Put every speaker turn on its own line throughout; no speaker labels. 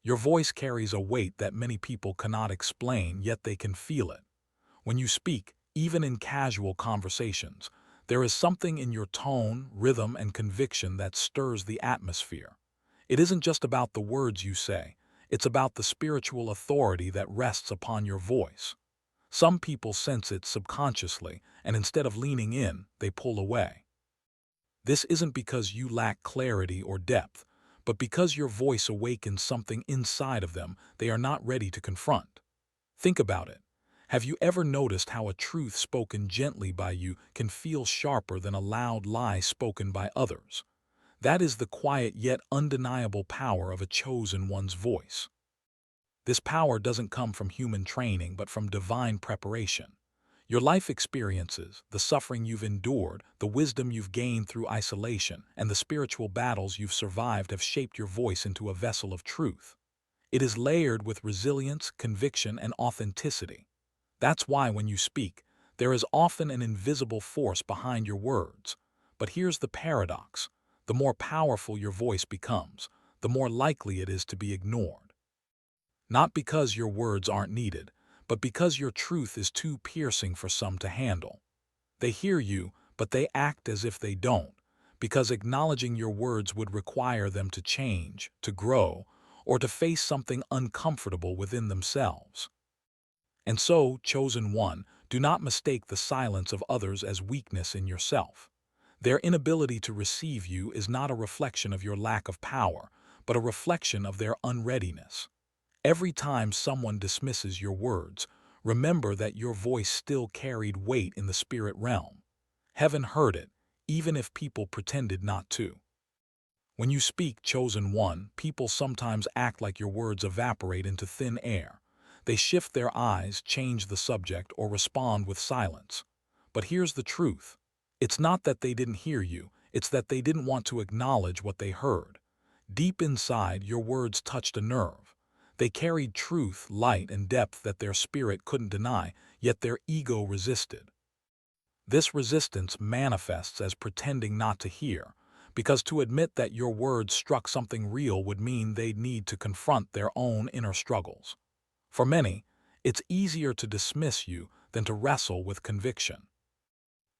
Your voice carries a weight that many people cannot explain, yet they can feel it. When you speak, even in casual conversations, there is something in your tone, rhythm, and conviction that stirs the atmosphere. It isn't just about the words you say, it's about the spiritual authority that rests upon your voice. Some people sense it subconsciously, and instead of leaning in, they pull away. This isn't because you lack clarity or depth, but because your voice awakens something inside of them they are not ready to confront. Think about it. Have you ever noticed how a truth spoken gently by you can feel sharper than a loud lie spoken by others? That is the quiet yet undeniable power of a chosen one's voice. This power doesn't come from human training but from divine preparation. Your life experiences, the suffering you've endured, the wisdom you've gained through isolation, and the spiritual battles you've survived have shaped your voice into a vessel of truth. It is layered with resilience, conviction, and authenticity. That's why when you speak, there is often an invisible force behind your words. But here's the paradox. The more powerful your voice becomes, the more likely it is to be ignored. Not because your words aren't needed, but because your truth is too piercing for some to handle. They hear you, but they act as if they don't, because acknowledging your words would require them to change, to grow, or to face something uncomfortable within themselves. And so, chosen one, do not mistake the silence of others as weakness in yourself. Their inability to receive you is not a reflection of your lack of power, but a reflection of their unreadiness. Every time someone dismisses your words, remember that your voice still carried weight in the spirit realm. Heaven heard it, even if people pretended not to. When you speak, chosen one, people sometimes act like your words evaporate into thin air. They shift their eyes, change the subject, or respond with silence. But here's the truth. It's not that they didn't hear you, it's that they didn't want to acknowledge what they heard. Deep inside, your words touched a nerve. They carried truth, light, and depth that their spirit couldn't deny, yet their ego resisted. This resistance manifests as pretending not to hear, because to admit that your words struck something real would mean they'd need to confront their own inner struggles. For many, it's easier to dismiss you than to wrestle with conviction.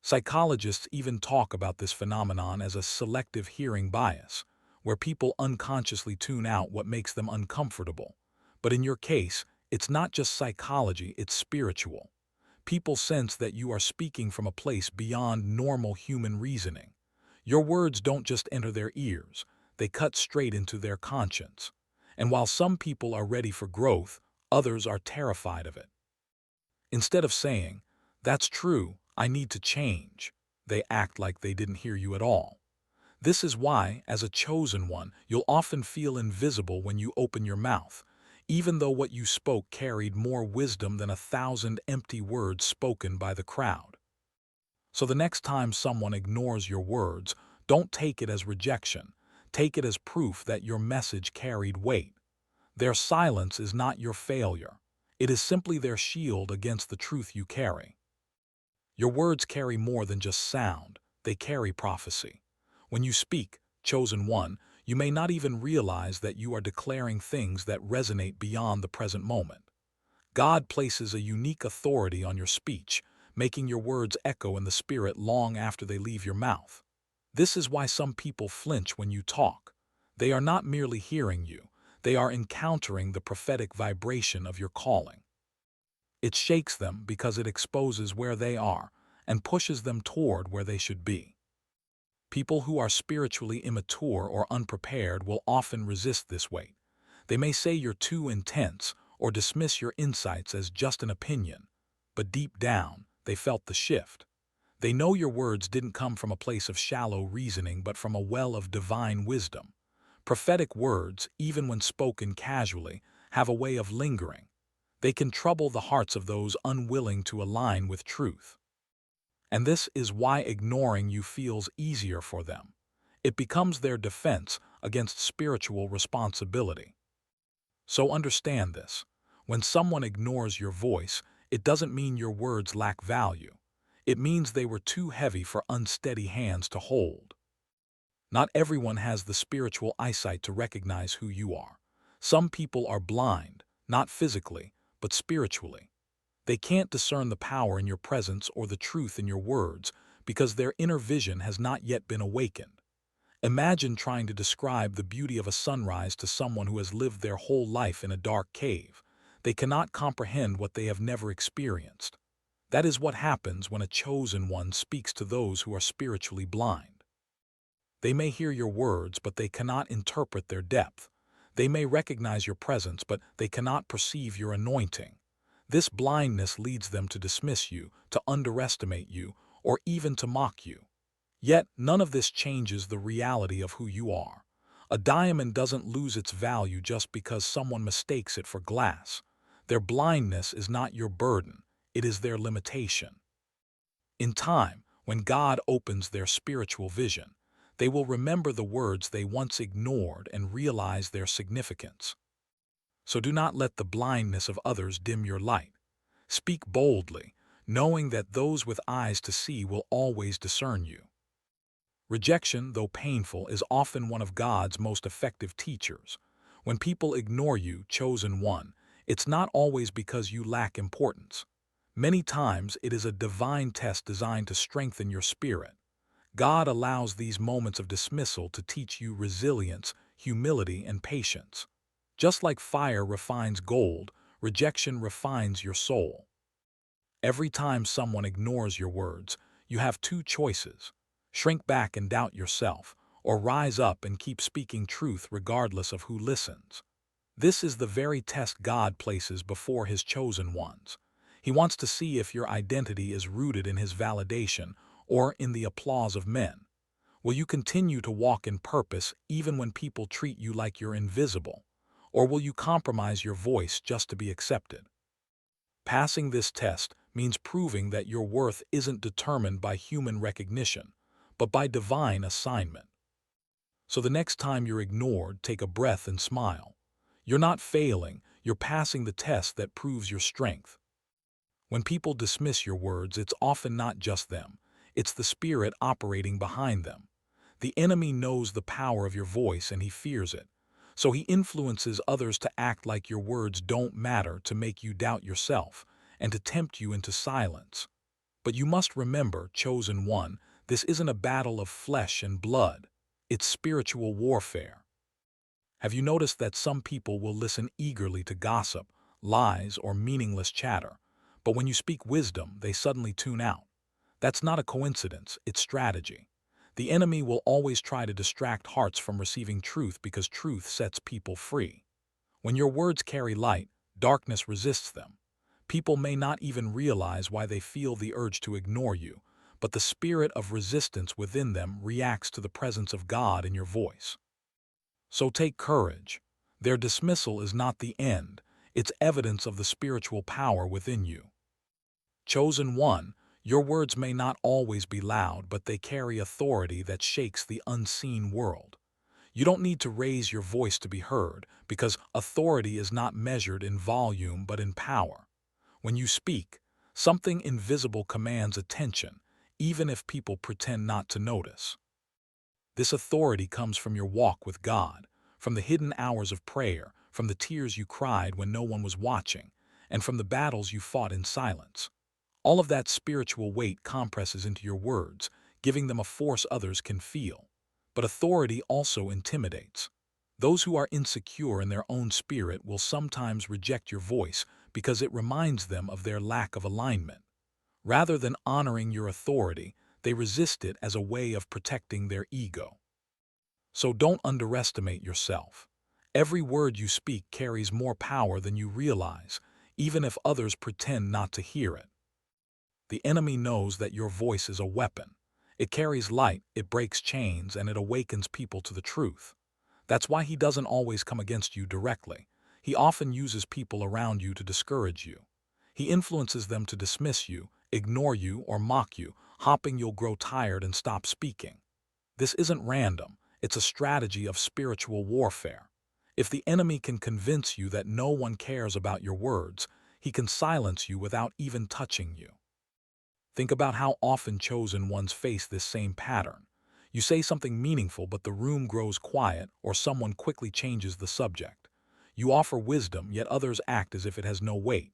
Psychologists even talk about this phenomenon as a selective hearing bias, where people unconsciously tune out what makes them uncomfortable. But in your case, it's not just psychology, it's spiritual. People sense that you are speaking from a place beyond normal human reasoning. Your words don't just enter their ears, they cut straight into their conscience. And while some people are ready for growth, others are terrified of it. Instead of saying, "That's true, I need to change," they act like they didn't hear you at all. This is why, as a chosen one, you'll often feel invisible when you open your mouth, even though what you spoke carried more wisdom than 1,000 empty words spoken by the crowd. So the next time someone ignores your words, don't take it as rejection. Take it as proof that your message carried weight. Their silence is not your failure. It is simply their shield against the truth you carry. Your words carry more than just sound, they carry prophecy. When you speak, chosen one, you may not even realize that you are declaring things that resonate beyond the present moment. God places a unique authority on your speech, making your words echo in the spirit long after they leave your mouth. This is why some people flinch when you talk. They are not merely hearing you, they are encountering the prophetic vibration of your calling. It shakes them because it exposes where they are and pushes them toward where they should be. People who are spiritually immature or unprepared will often resist this weight. They may say you're too intense or dismiss your insights as just an opinion, but deep down, they felt the shift. They know your words didn't come from a place of shallow reasoning but from a well of divine wisdom. Prophetic words, even when spoken casually, have a way of lingering. They can trouble the hearts of those unwilling to align with truth. And this is why ignoring you feels easier for them. It becomes their defense against spiritual responsibility. So understand this. When someone ignores your voice, it doesn't mean your words lack value. It means they were too heavy for unsteady hands to hold. Not everyone has the spiritual eyesight to recognize who you are. Some people are blind, not physically, but spiritually. They can't discern the power in your presence or the truth in your words because their inner vision has not yet been awakened. Imagine trying to describe the beauty of a sunrise to someone who has lived their whole life in a dark cave. They cannot comprehend what they have never experienced. That is what happens when a chosen one speaks to those who are spiritually blind. They may hear your words, but they cannot interpret their depth. They may recognize your presence, but they cannot perceive your anointing. This blindness leads them to dismiss you, to underestimate you, or even to mock you. Yet, none of this changes the reality of who you are. A diamond doesn't lose its value just because someone mistakes it for glass. Their blindness is not your burden, it is their limitation. In time, when God opens their spiritual vision, they will remember the words they once ignored and realize their significance. So do not let the blindness of others dim your light. Speak boldly, knowing that those with eyes to see will always discern you. Rejection, though painful, is often one of God's most effective teachers. When people ignore you, chosen one, it's not always because you lack importance. Many times it is a divine test designed to strengthen your spirit. God allows these moments of dismissal to teach you resilience, humility, and patience. Just like fire refines gold, rejection refines your soul. Every time someone ignores your words, you have two choices: shrink back and doubt yourself, or rise up and keep speaking truth regardless of who listens. This is the very test God places before His chosen ones. He wants to see if your identity is rooted in His validation or in the applause of men. Will you continue to walk in purpose even when people treat you like you're invisible? Or will you compromise your voice just to be accepted? Passing this test means proving that your worth isn't determined by human recognition, but by divine assignment. So the next time you're ignored, take a breath and smile. You're not failing, you're passing the test that proves your strength. When people dismiss your words, it's often not just them, it's the Spirit operating behind them. The enemy knows the power of your voice and he fears it. So he influences others to act like your words don't matter, to make you doubt yourself, and to tempt you into silence. But you must remember, chosen one, this isn't a battle of flesh and blood. It's spiritual warfare. Have you noticed that some people will listen eagerly to gossip, lies, or meaningless chatter, but when you speak wisdom, they suddenly tune out? That's not a coincidence, it's strategy. The enemy will always try to distract hearts from receiving truth because truth sets people free. When your words carry light, darkness resists them. People may not even realize why they feel the urge to ignore you, but the spirit of resistance within them reacts to the presence of God in your voice. So take courage. Their dismissal is not the end, it's evidence of the spiritual power within you. Chosen one, your words may not always be loud, but they carry authority that shakes the unseen world. You don't need to raise your voice to be heard, because authority is not measured in volume but in power. When you speak, something invisible commands attention, even if people pretend not to notice. This authority comes from your walk with God, from the hidden hours of prayer, from the tears you cried when no one was watching, and from the battles you fought in silence. All of that spiritual weight compresses into your words, giving them a force others can feel. But authority also intimidates. Those who are insecure in their own spirit will sometimes reject your voice because it reminds them of their lack of alignment. Rather than honoring your authority, they resist it as a way of protecting their ego. So don't underestimate yourself. Every word you speak carries more power than you realize, even if others pretend not to hear it. The enemy knows that your voice is a weapon. It carries light, it breaks chains, and it awakens people to the truth. That's why he doesn't always come against you directly. He often uses people around you to discourage you. He influences them to dismiss you, ignore you, or mock you, hoping you'll grow tired and stop speaking. This isn't random, it's a strategy of spiritual warfare. If the enemy can convince you that no one cares about your words, he can silence you without even touching you. Think about how often chosen ones face this same pattern. You say something meaningful, but the room grows quiet, or someone quickly changes the subject. You offer wisdom, yet others act as if it has no weight.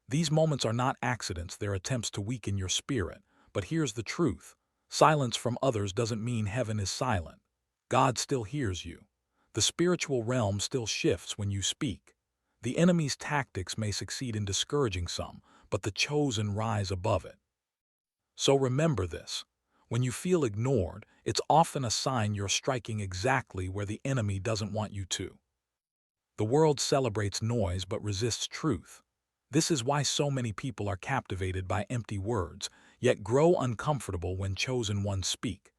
These moments are not accidents, they're attempts to weaken your spirit. But here's the truth. Silence from others doesn't mean heaven is silent. God still hears you. The spiritual realm still shifts when you speak. The enemy's tactics may succeed in discouraging some, but the chosen rise above it. So remember this. When you feel ignored, it's often a sign you're striking exactly where the enemy doesn't want you to. The world celebrates noise but resists truth. This is why so many people are captivated by empty words, yet grow uncomfortable when chosen ones speak.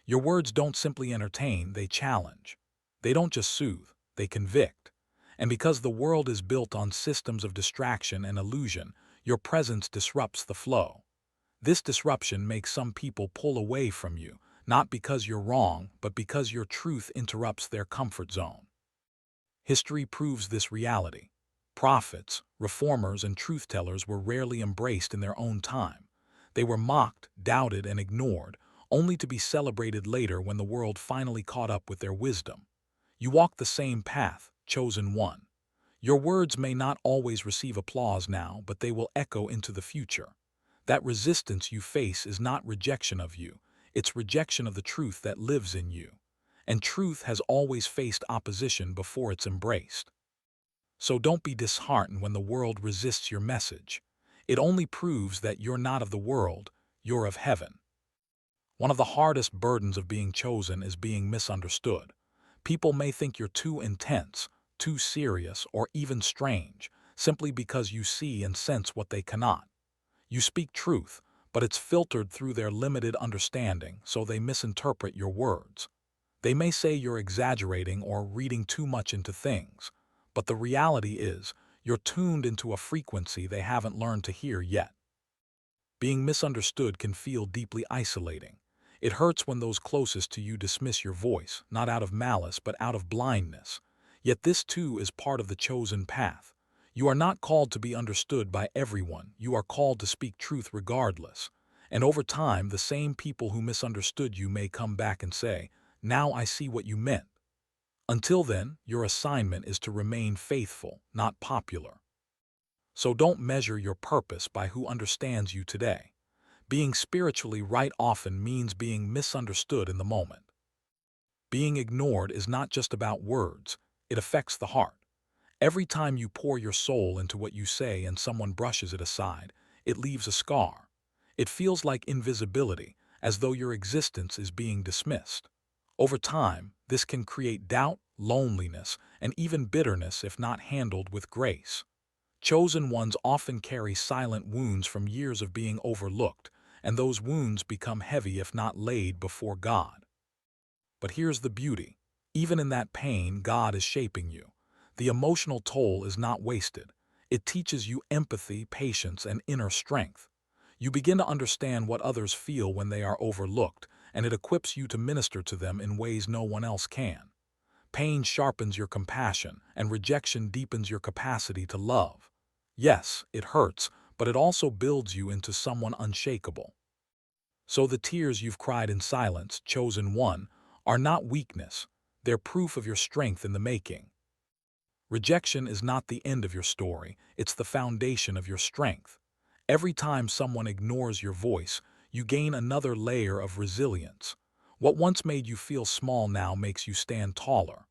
Your words don't simply entertain, they challenge. They don't just soothe, they convict. And because the world is built on systems of distraction and illusion, your presence disrupts the flow. This disruption makes some people pull away from you, not because you're wrong, but because your truth interrupts their comfort zone. History proves this reality. Prophets, reformers, and truth-tellers were rarely embraced in their own time. They were mocked, doubted, and ignored, only to be celebrated later when the world finally caught up with their wisdom. You walk the same path, chosen one. Your words may not always receive applause now, but they will echo into the future. That resistance you face is not rejection of you, it's rejection of the truth that lives in you. And truth has always faced opposition before it's embraced. So don't be disheartened when the world resists your message. It only proves that you're not of the world, you're of heaven. One of the hardest burdens of being chosen is being misunderstood. People may think you're too intense, too serious, or even strange, simply because you see and sense what they cannot. You speak truth, but it's filtered through their limited understanding, so they misinterpret your words. They may say you're exaggerating or reading too much into things, but the reality is you're tuned into a frequency they haven't learned to hear yet. Being misunderstood can feel deeply isolating. It hurts when those closest to you dismiss your voice, not out of malice but out of blindness. Yet this too is part of the chosen path. You are not called to be understood by everyone, you are called to speak truth regardless. And over time, the same people who misunderstood you may come back and say, "Now I see what you meant." Until then, your assignment is to remain faithful, not popular. So don't measure your purpose by who understands you today. Being spiritually right often means being misunderstood in the moment. Being ignored is not just about words, it affects the heart. Every time you pour your soul into what you say and someone brushes it aside, it leaves a scar. It feels like invisibility, as though your existence is being dismissed. Over time, this can create doubt, loneliness, and even bitterness if not handled with grace. Chosen ones often carry silent wounds from years of being overlooked, and those wounds become heavy if not laid before God. But here's the beauty. Even in that pain, God is shaping you. The emotional toll is not wasted. It teaches you empathy, patience, and inner strength. You begin to understand what others feel when they are overlooked, and it equips you to minister to them in ways no one else can. Pain sharpens your compassion, and rejection deepens your capacity to love. Yes, it hurts, but it also builds you into someone unshakable. So the tears you've cried in silence, chosen one, are not weakness. They're proof of your strength in the making. Rejection is not the end of your story, it's the foundation of your strength. Every time someone ignores your voice, you gain another layer of resilience. What once made you feel small now makes you stand taller.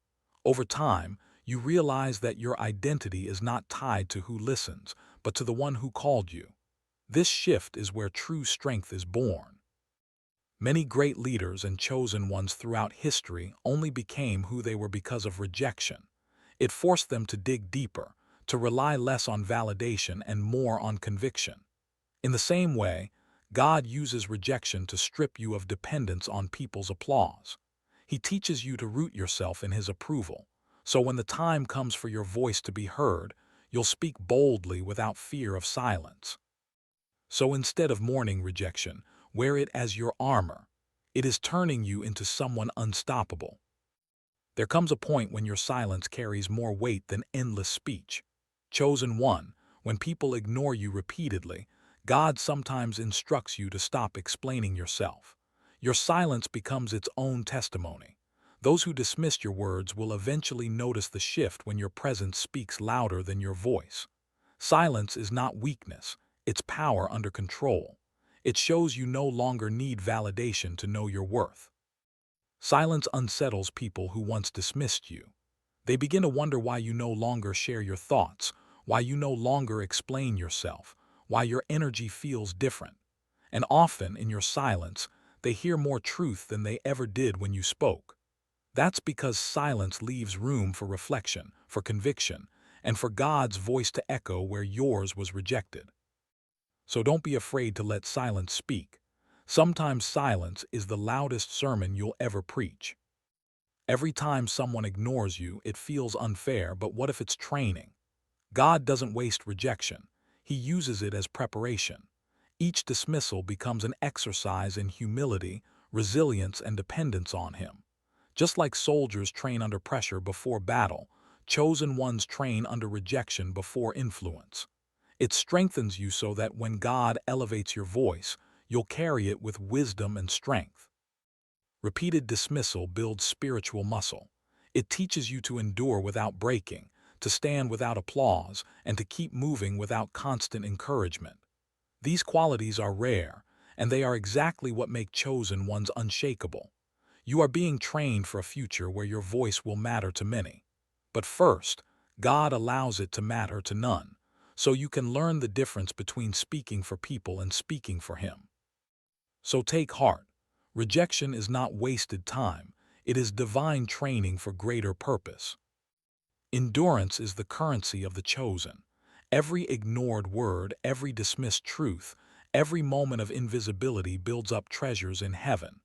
Over time, you realize that your identity is not tied to who listens, but to the one who called you. This shift is where true strength is born. Many great leaders and chosen ones throughout history only became who they were because of rejection. It forced them to dig deeper, to rely less on validation and more on conviction. In the same way, God uses rejection to strip you of dependence on people's applause. He teaches you to root yourself in His approval, so when the time comes for your voice to be heard, you'll speak boldly without fear of silence. So instead of mourning rejection, wear it as your armor. It is turning you into someone unstoppable. There comes a point when your silence carries more weight than endless speech. Chosen one, when people ignore you repeatedly, God sometimes instructs you to stop explaining yourself. Your silence becomes its own testimony. Those who dismissed your words will eventually notice the shift when your presence speaks louder than your voice. Silence is not weakness, it's power under control. It shows you no longer need validation to know your worth. Silence unsettles people who once dismissed you. They begin to wonder why you no longer share your thoughts, why you no longer explain yourself, why your energy feels different. And often, in your silence, they hear more truth than they ever did when you spoke. That's because silence leaves room for reflection, for conviction, and for God's voice to echo where yours was rejected. So don't be afraid to let silence speak. Sometimes silence is the loudest sermon you'll ever preach. Every time someone ignores you, it feels unfair, but what if it's training? God doesn't waste rejection. He uses it as preparation. Each dismissal becomes an exercise in humility, resilience, and dependence on Him. Just like soldiers train under pressure before battle, chosen ones train under rejection before influence. It strengthens you so that when God elevates your voice, you'll carry it with wisdom and strength. Repeated dismissal builds spiritual muscle. It teaches you to endure without breaking, to stand without applause, and to keep moving without constant encouragement. These qualities are rare, and they are exactly what make chosen ones unshakable. You are being trained for a future where your voice will matter to many. But first, God allows it to matter to none, so you can learn the difference between speaking for people and speaking for Him. So take heart. Rejection is not wasted time, it is divine training for greater purpose. Endurance is the currency of the chosen. Every ignored word, every dismissed truth, every moment of invisibility builds up treasures in heaven.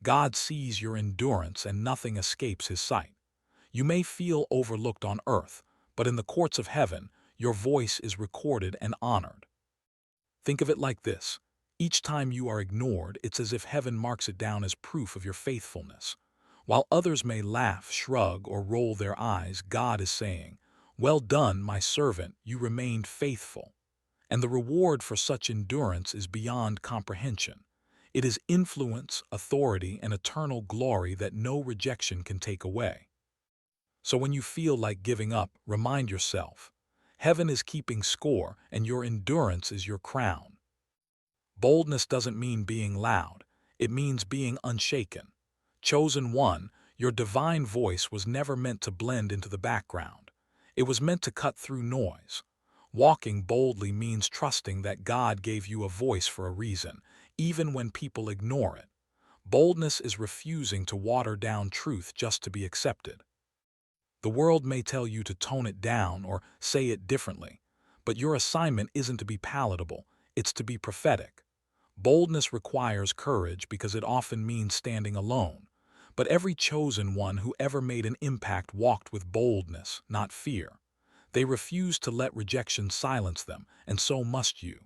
God sees your endurance and nothing escapes His sight. You may feel overlooked on earth, but in the courts of heaven, your voice is recorded and honored. Think of it like this. Each time you are ignored, it's as if heaven marks it down as proof of your faithfulness. While others may laugh, shrug, or roll their eyes, God is saying, "Well done, my servant, you remained faithful." And the reward for such endurance is beyond comprehension. It is influence, authority, and eternal glory that no rejection can take away. So when you feel like giving up, remind yourself, heaven is keeping score and your endurance is your crown. Boldness doesn't mean being loud, it means being unshaken. Chosen one, your divine voice was never meant to blend into the background. It was meant to cut through noise. Walking boldly means trusting that God gave you a voice for a reason, even when people ignore it. Boldness is refusing to water down truth just to be accepted. The world may tell you to tone it down or say it differently, but your assignment isn't to be palatable, it's to be prophetic. Boldness requires courage because it often means standing alone. But every chosen one who ever made an impact walked with boldness, not fear. They refused to let rejection silence them, and so must you.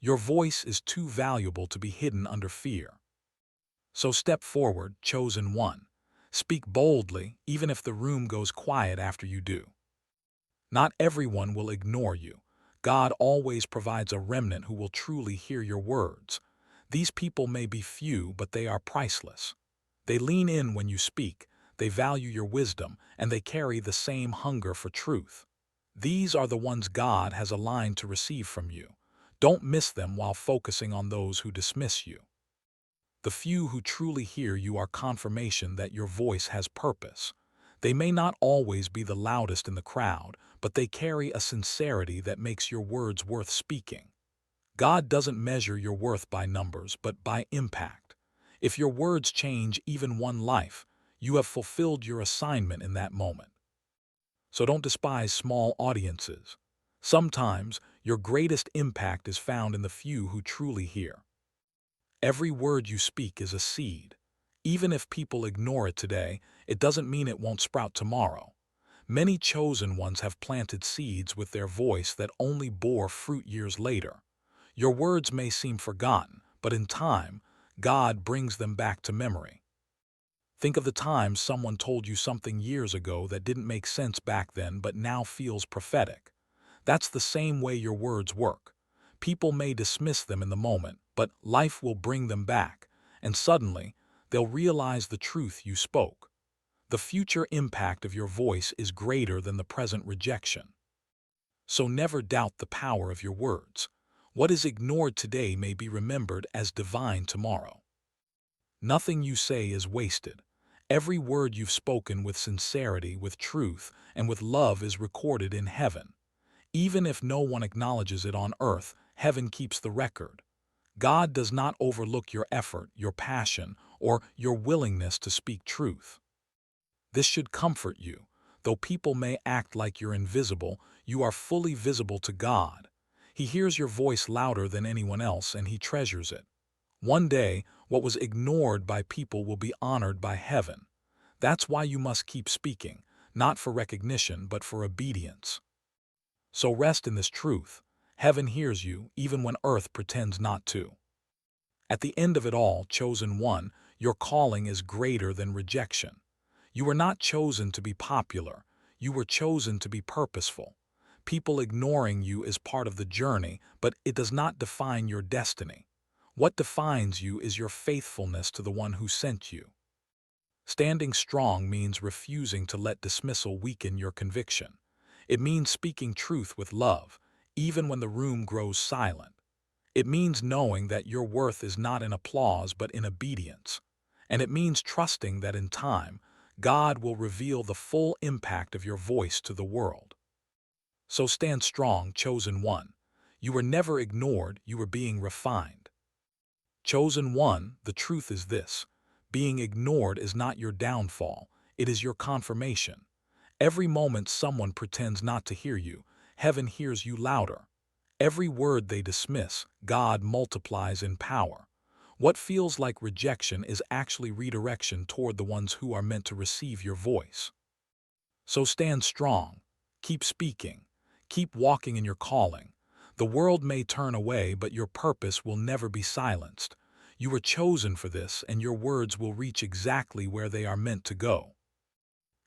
Your voice is too valuable to be hidden under fear. So step forward, chosen one. Speak boldly, even if the room goes quiet after you do. Not everyone will ignore you. God always provides a remnant who will truly hear your words. These people may be few, but they are priceless. They lean in when you speak, they value your wisdom, and they carry the same hunger for truth. These are the ones God has aligned to receive from you. Don't miss them while focusing on those who dismiss you. The few who truly hear you are confirmation that your voice has purpose. They may not always be the loudest in the crowd, but they carry a sincerity that makes your words worth speaking. God doesn't measure your worth by numbers, but by impact. If your words change even one life, you have fulfilled your assignment in that moment. So don't despise small audiences. Sometimes, your greatest impact is found in the few who truly hear. Every word you speak is a seed. Even if people ignore it today, it doesn't mean it won't sprout tomorrow. Many chosen ones have planted seeds with their voice that only bore fruit years later. Your words may seem forgotten, but in time, God brings them back to memory. Think of the time someone told you something years ago that didn't make sense back then but now feels prophetic. That's the same way your words work. People may dismiss them in the moment, but life will bring them back, and suddenly, they'll realize the truth you spoke. The future impact of your voice is greater than the present rejection. So never doubt the power of your words. What is ignored today may be remembered as divine tomorrow. Nothing you say is wasted. Every word you've spoken with sincerity, with truth, and with love is recorded in heaven. Even if no one acknowledges it on earth, heaven keeps the record. God does not overlook your effort, your passion, or your willingness to speak truth. This should comfort you. Though people may act like you're invisible, you are fully visible to God. He hears your voice louder than anyone else, and He treasures it. One day, what was ignored by people will be honored by heaven. That's why you must keep speaking, not for recognition, but for obedience. So rest in this truth. Heaven hears you, even when earth pretends not to. At the end of it all, chosen one, your calling is greater than rejection. You were not chosen to be popular. You were chosen to be purposeful. People ignoring you is part of the journey, but it does not define your destiny. What defines you is your faithfulness to the one who sent you. Standing strong means refusing to let dismissal weaken your conviction. It means speaking truth with love, even when the room grows silent. It means knowing that your worth is not in applause but in obedience. And it means trusting that in time, God will reveal the full impact of your voice to the world. So stand strong, chosen one. You were never ignored, you were being refined. Chosen one, the truth is this: being ignored is not your downfall, it is your confirmation. Every moment someone pretends not to hear you, heaven hears you louder. Every word they dismiss, God multiplies in power. What feels like rejection is actually redirection toward the ones who are meant to receive your voice. So stand strong, keep speaking, keep walking in your calling. The world may turn away, but your purpose will never be silenced. You were chosen for this, and your words will reach exactly where they are meant to go.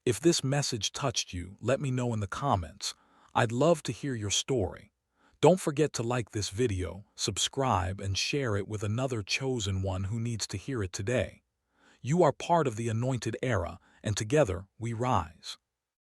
If this message touched you, let me know in the comments. I'd love to hear your story. Don't forget to like this video, subscribe, and share it with another chosen one who needs to hear it today. You are part of the anointed era, and together we rise.